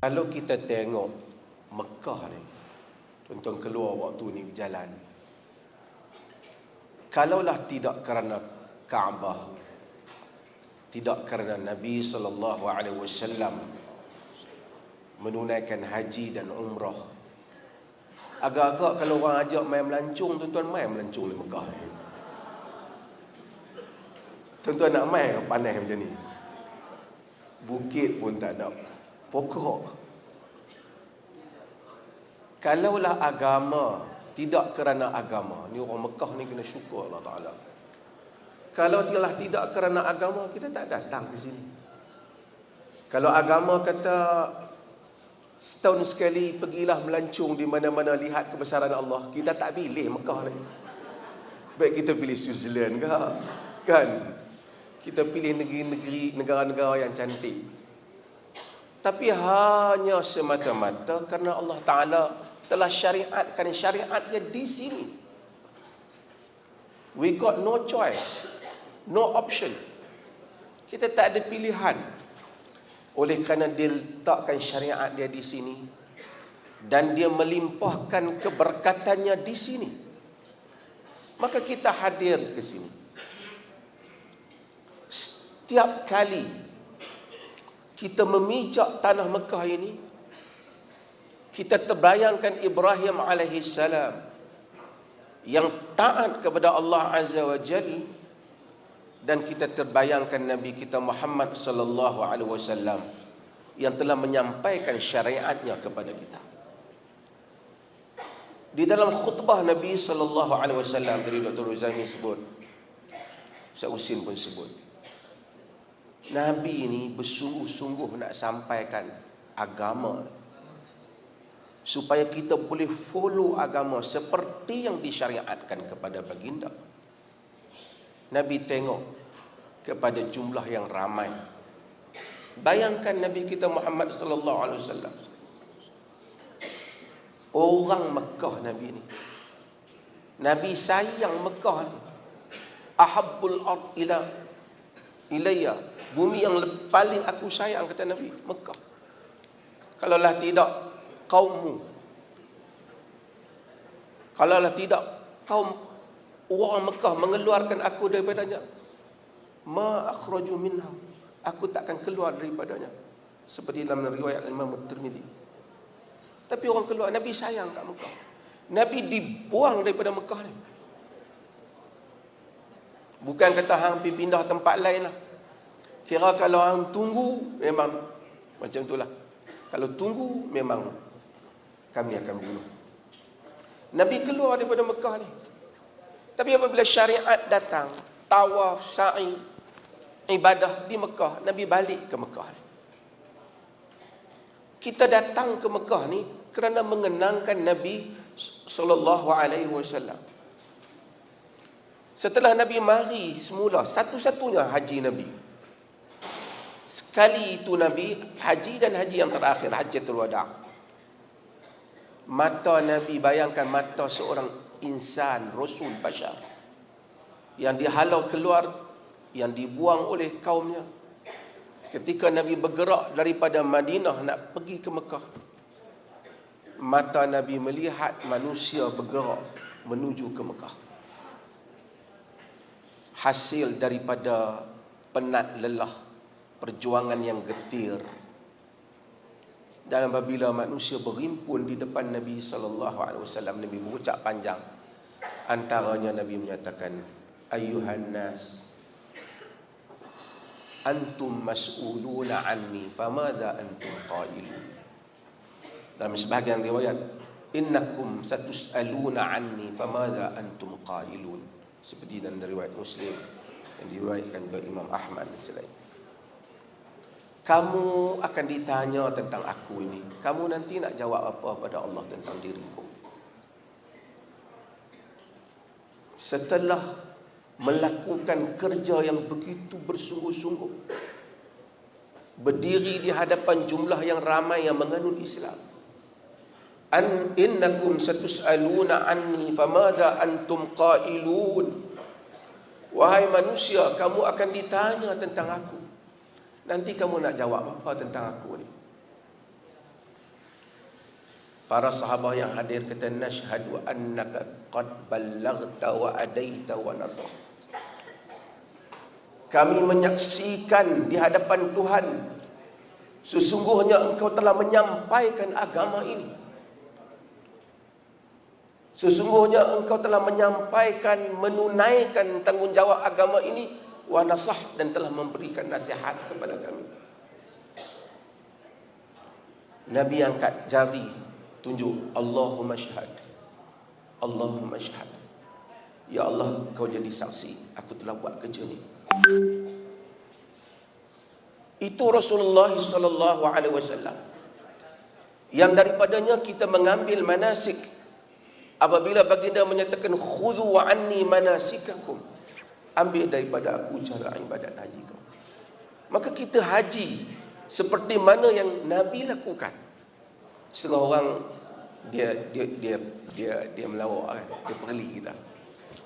Kalau kita tengok Mekah ni, tuan-tuan keluar waktu ni berjalan, kalaulah tidak kerana Kaabah, tidak kerana Nabi SAW menunaikan haji dan umrah, agak-agak kalau orang ajak main melancung, tuan-tuan main melancung di Mekah ni. Tuan-tuan nak main panas macam ni, bukit pun tak ada, pokok. Kalaulah agama, tidak kerana agama, ni orang Mekah ni kena syukur Allah Ta'ala. Kalau tidak kerana agama, kita tak datang ke sini. Kalau agama kata setahun sekali pergilah melancung di mana-mana, lihat kebesaran Allah, kita tak pilih Mekah ni. Baik kita pilih Switzerland ke, kan? Kita pilih negeri-negeri, negara-negara yang cantik. Tapi hanya semata-mata kerana Allah Ta'ala telah syariatkan syariatnya di sini. We got no choice, no option. Kita tak ada pilihan. Oleh kerana dia letakkan syariat dia di sini, dan dia melimpahkan keberkatannya di sini, maka kita hadir ke sini. Setiap kali kita memijak tanah Mekah ini, kita terbayangkan Ibrahim alaihissalam yang taat kepada Allah Azza wa Jalla, dan kita terbayangkan Nabi kita Muhammad sallallahu alaihi wasallam yang telah menyampaikan syariatnya kepada kita. Di dalam khutbah Nabi sallallahu alaihi wasallam, dari Dr. Ruzami sebut, Ustaz Husin pun sebut, Nabi ini bersungguh-sungguh nak sampaikan agama supaya kita boleh follow agama seperti yang disyariatkan kepada baginda. Nabi tengok kepada jumlah yang ramai. Bayangkan Nabi kita Muhammad sallallahu alaihi wasallam, orang Mekah Nabi ni. Nabi sayang Mekah ni. Ahabbul ard ilayya, bumi yang paling aku sayang, kata Nabi, Mekah. Kalaulah tidak kaummu, kalaulah tidak kaum orang Mekah mengeluarkan aku daripadanya, ma akhraju minha, aku takkan keluar daripadanya. Seperti dalam riwayat Imam Tirmizi. Tapi orang keluar, Nabi sayang kat Mekah. Nabi dibuang daripada Mekah ni. Bukan kata hang pergi pindah tempat lain lah. Kira kalau hang tunggu, memang macam itulah. Kalau tunggu, memang kami akan bunuh. Nabi keluar daripada Mekah ni. Tapi apabila syariat datang, tawaf, sa'i, ibadah di Mekah, Nabi balik ke Mekah ni. Kita datang ke Mekah ni kerana mengenangkan Nabi sallallahu alaihi wasallam. Setelah Nabi mari semula, satu-satunya haji Nabi. Sekali itu Nabi haji, dan haji yang terakhir, Hajjatul Wada'. Mata Nabi, bayangkan mata seorang insan, Rasul Bashar, yang dihalau keluar, yang dibuang oleh kaumnya. Ketika Nabi bergerak daripada Madinah nak pergi ke Mekah, mata Nabi melihat manusia bergerak menuju ke Mekah. Hasil daripada penat lelah, perjuangan yang getir. Dan apabila manusia berhimpun di depan Nabi sallallahu alaihi wasallam, Nabi berucap panjang. Antaranya Nabi menyatakan, ayyuhan nas, antum mas'uluna anni, famadha antum qailun. Dalam sebahagian riwayat, innakum satus'aluna anni, famadha antum qailun. Seperti dalam riwayat Muslim yang diriwayatkan oleh Imam Ahmad dan selain. Kamu akan ditanya tentang aku ini. Kamu nanti nak jawab apa pada Allah tentang diriku? Setelah melakukan kerja yang begitu bersungguh-sungguh, berdiri di hadapan jumlah yang ramai yang menganut Islam, innakum satus'aluna anni famadha antum qailun. Wahai manusia, kamu akan ditanya tentang aku. Nanti kamu nak jawab apa tentang aku ni? Para sahabat yang hadir kata, nashhadu annaka qad ballaghta wa adaita wa nasah. Kami menyaksikan di hadapan Tuhan, sesungguhnya engkau telah menyampaikan agama ini. Sesungguhnya engkau telah menyampaikan, menunaikan tanggungjawab agama ini, wa nasah, dan telah memberikan nasihat kepada kami. Nabi angkat jari, tunjuk, Allahumma syahad, Allahumma syahad. Ya Allah, kau jadi saksi, aku telah buat kerja ni. Itu Rasulullah sallallahu alaihi wasallam yang daripadanya kita mengambil manasik. Apabila baginda menyatakan khudhu anni manasikakum, ambil daripada aku cara ibadat haji kau. Maka kita haji seperti mana yang Nabi lakukan. Setengah orang dia melawak kan, dia perli kita.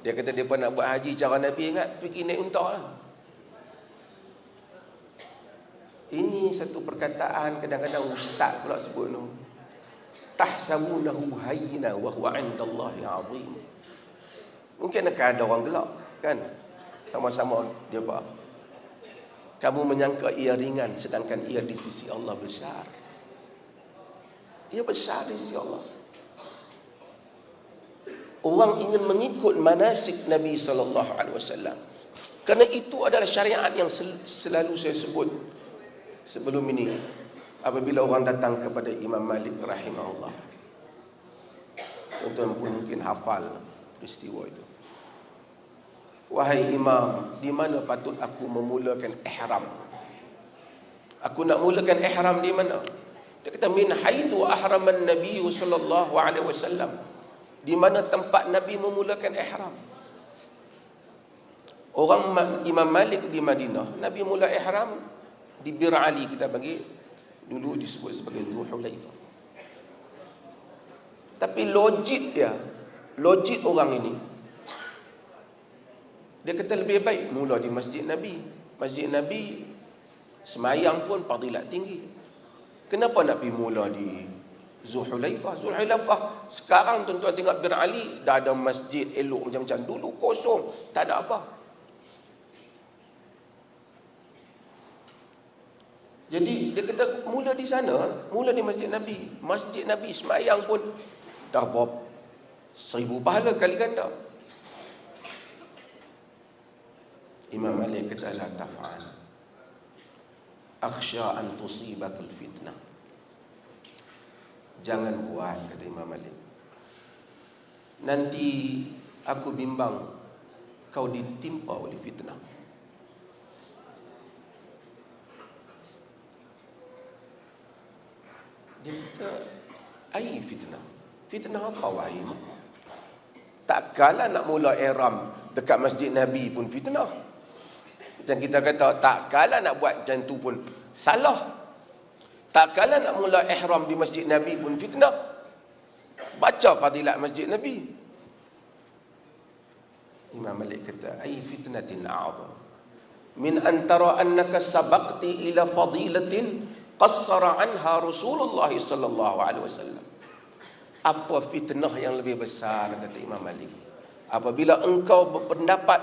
Dia kata dia pun nak buat haji cara Nabi, ingat pergi naik unta lah. Ini satu perkataan kadang-kadang ustaz pula sebut tu. Tahsabunahu hayyina wa huwa 'indallahi 'azim. Mungkin akan ada orang gelak kan, sama-sama dia apa? Kamu menyangka ia ringan sedangkan ia di sisi Allah besar. Ia besar di sisi Allah. Orang ingin mengikut manasik Nabi sallallahu alaihi wasallam. Kerana itu adalah syariat yang selalu saya sebut sebelum ini. Apabila orang datang kepada Imam Malik rahimahullah, tuan-tuan pun mungkin hafal peristiwa itu. Wahai Imam, di mana patut aku memulakan ihram? Aku nak mulakan ihram di mana? Dia kata, min haitsu ahraman Nabi sallallahu alaihi wasallam. Di mana tempat Nabi memulakan ihram? Orang Imam Malik di Madinah, Nabi mula ihram di Bir Ali, kita bagi dulu disebut sebagai Dzulhulaifah. Tapi logik orang ini, dia kata lebih baik mula di Masjid Nabi. Masjid Nabi semayang pun fadilat tinggi. Kenapa nak pergi mula di Dzulhulaifah? Dzulhulaifah sekarang tuan-tuan tengok Bir Ali dah ada masjid elok macam-macam. Dulu kosong, tak ada apa. Jadi dia kata mula di sana, mula di Masjid Nabi. Masjid Nabi semayang pun dah berapa 1000 pahala kali ganda. Imam Malik kata, la taf'al, akhsha an tusibakal fitnah. Jangan buat, kata Imam Malik. Nanti aku bimbang kau ditimpa oleh fitnah. Dia kata, ai fitnah? Fitnah apa wahai? Tak kala nak mula ihram dekat Masjid Nabi pun fitnah. Macam kita kata, tak kala nak buat macam tu pun salah. Tak kala nak mula ihram di Masjid Nabi pun fitnah. Baca fadilat Masjid Nabi. Imam Malik kata, ai fitnatin a'zam min antara annaka sabaqti ila fadilatin qassara anha Rasulullah sallallahu alaihi wasallam. Apa fitnah yang lebih besar, kata Imam Malik, apabila engkau berpendapat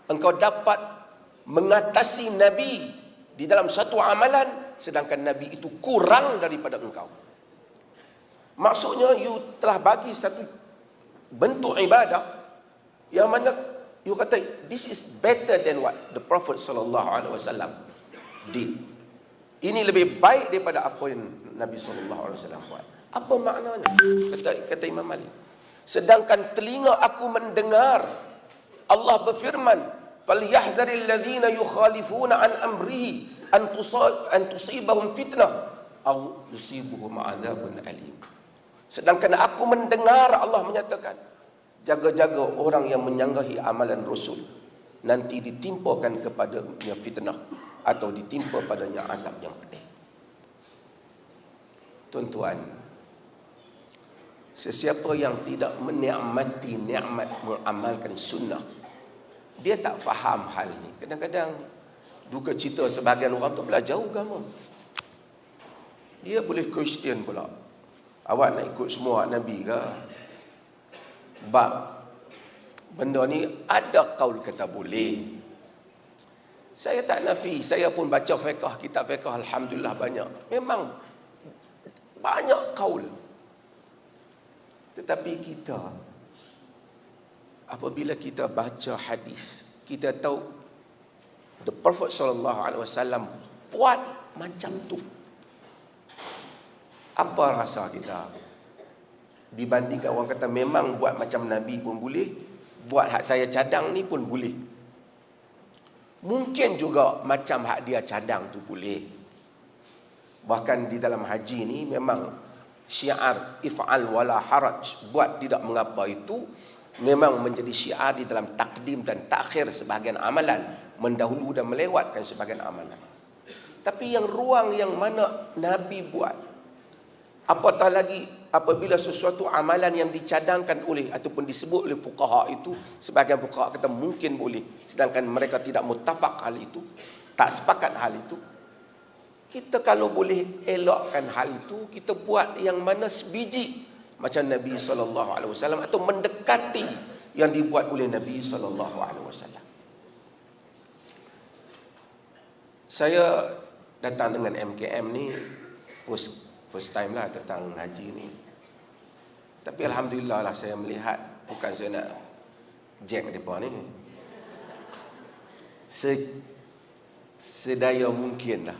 engkau dapat mengatasi Nabi di dalam satu amalan sedangkan Nabi itu kurang daripada engkau. Maksudnya you telah bagi satu bentuk ibadah yang mana you kata this is better than what the Prophet sallallahu alaihi wasallam did. Ini lebih baik daripada apa yang Nabi SAW buat. Apa maknanya? Kata Imam Malik, sedangkan telinga aku mendengar Allah berfirman, "Falyahdharil ladzina yukhalifuna an amrihi an tusibahum fitnah aw yusibuhum adzabun alim." Sedangkan aku mendengar Allah menyatakan, jaga-jaga orang yang menyanggahi amalan Rasul, nanti ditimpakan kepadanya fitnah atau ditimpa padanya azab yang pedih. Tuan-tuan, sesiapa yang tidak menikmati nikmat mengamalkan sunnah, dia tak faham hal ni. Kadang-kadang duka cita sebahagian orang tu belajar agama, dia boleh Kristian pula, Awak nak ikut semua Nabi ke? Bab benda ni ada kaul kata boleh. Saya tak nafi, saya pun baca fiqh, kitab fiqh alhamdulillah banyak. Memang banyak kaul. Tetapi kita apabila kita baca hadis, kita tahu the Prophet sallallahu alaihi wasallam buat macam tu. Apa rasa kita? Dibandingkan orang kata memang buat macam Nabi pun boleh, buat hak saya cadang ni pun boleh. Mungkin juga macam hak dia cadang tu boleh. Bahkan di dalam haji ni memang syiar if'al wala haraj, buat tidak mengapa itu memang menjadi syiar di dalam takdim dan takhir sebahagian amalan, mendahulu dan melewatkan sebahagian amalan. Tapi yang ruang yang mana Nabi buat, apatah lagi apabila sesuatu amalan yang dicadangkan oleh ataupun disebut oleh fuqaha itu, sebahagian fuqaha kata mungkin boleh, sedangkan mereka tidak muttafaq hal itu, tak sepakat hal itu. Kita kalau boleh elokkan hal itu, kita buat yang mana sebiji macam Nabi SAW, atau mendekati yang dibuat oleh Nabi SAW. Saya datang dengan MKM ni first time lah tentang haji ni. Tapi alhamdulillah lah saya melihat, bukan saya nak jack mereka ni, sedaya mungkin lah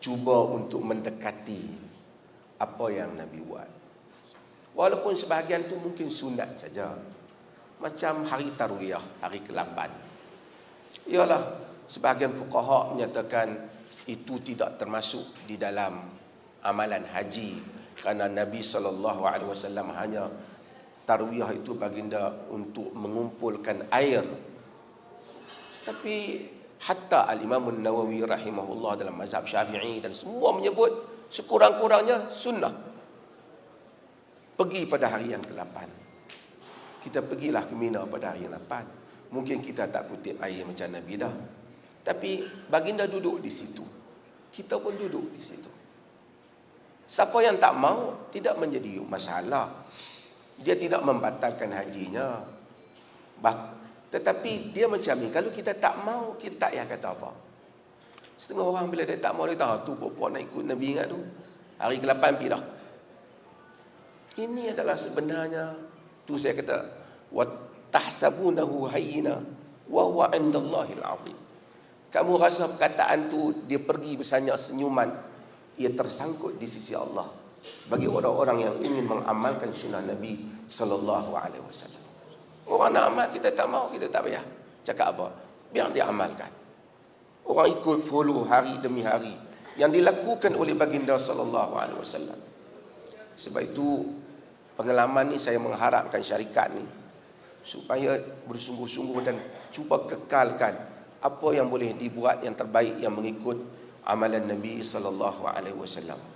cuba untuk mendekati apa yang Nabi buat. Walaupun sebahagian tu mungkin sunat saja, macam hari Tarwiyah, hari ke-8. Ialah sebahagian fuqaha menyatakan itu tidak termasuk di dalam amalan haji, kerana Nabi SAW hanya Tarwiyah itu baginda untuk mengumpulkan air. Tapi hatta Al-Imam Nawawi rahimahullah dalam mazhab Syafi'i dan semua menyebut sekurang-kurangnya sunnah pergi pada hari yang ke-8. Kita pergilah ke Mina pada hari yang 8. Mungkin kita tak kutip air macam Nabi dah, tapi baginda duduk di situ, kita pun duduk di situ. Siapa yang tak mau, tidak menjadi masalah. Dia tidak membatalkan hajinya. Tetapi dia macam ni, kalau kita tak mau, kita tak payah kata apa. Setengah orang bila dia tak mau, dia tahu tu puak nak ikut Nabi ingat tu, hari ke-8 pergi dah. Ini adalah sebenarnya, tu saya kata, wa tahsabunahu hayyina wa huwa 'indallahil 'azim. Kamu rasa perkataan tu dia pergi bersanya senyuman, ia tersangkut di sisi Allah bagi orang-orang yang ingin mengamalkan sunnah Nabi sallallahu alaihi wasallam. Orang nak amal, kita tak mau, kita tak payah cakap apa, biar dia amalkan. Orang ikut follow hari demi hari yang dilakukan oleh baginda sallallahu alaihi wasallam. Sebab itu pengalaman ni saya mengharapkan syarikat ni supaya bersungguh-sungguh dan cuba kekalkan apa yang boleh dibuat yang terbaik yang mengikut amalan Nabi sallallahu alaihi wasallam.